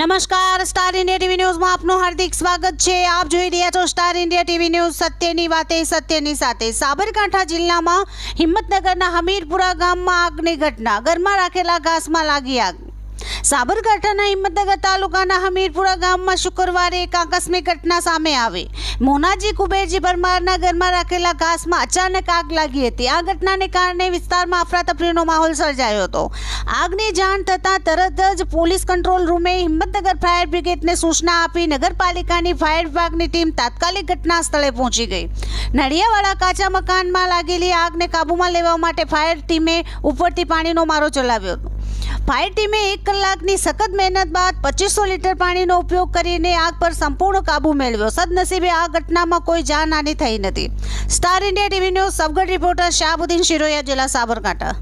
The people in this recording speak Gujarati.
નમસ્કાર, સ્ટાર ઇન્ડિયા ટીવી ન્યૂઝમાં આપનું હાર્દિક સ્વાગત છે। આપ જોઈ રહ્યા છો સ્ટાર ઇન્ડિયા ટીવી ન્યૂઝ, સત્યની વાતે સત્યની સાથે। સાબરકાંઠા જિલ્લામાં હિંમતનગરના હમીરપુરા ગામમાં આગની ઘટના। ઘરમાં રાખેલા ઘાસમાં લાગી આગ। સાબરકાંઠાના હિંમતનગર તાલુકાના હમીરપુરા ગામમાં શુક્રવારે એક આકસ્મિક ઘટના સામે આવી। મોનાજી કુબેરજી પરમારના ઘરમાં રાખેલા ઘાસમાં અચાનક આગ લાગી હતી। આ ઘટનાને કારણે વિસ્તારમાં અફરાતફરીનો માહોલ સર્જાયો હતો। આગની જાણ થતાં તરત જ પોલીસ કંટ્રોલ રૂમે હિંમતનગર ફાયર બ્રિગેડને સૂચના આપી નગરપાલિકાની ફાયર વિભાગની ટીમ તાત્કાલિક ઘટના સ્થળે પહોંચી ગઈ। નડિયાવાળા કાચા મકાનમાં લાગેલી આગને કાબૂમાં લેવા માટે ફાયર ટીમે ઉપરથી પાણીનો મારો ચલાવ્યો હતો। ફાયર ટીમે 1 કલાકની સખત મહેનત બાદ 2500 લીટર પાણીનો ઉપયોગ કરીને આગ પર સંપૂર્ણ કાબુ મેળવ્યો। સદનસીબે આ ઘટનામાં કોઈ જાનહાનિ થઈ નથી। સ્ટાર ઇન્ડિયા ટીવી ન્યૂઝ સબગઢ રિપોર્ટર શાહબુદ્દીન શિરોયા, જિલ્લા સાબરકાંઠા।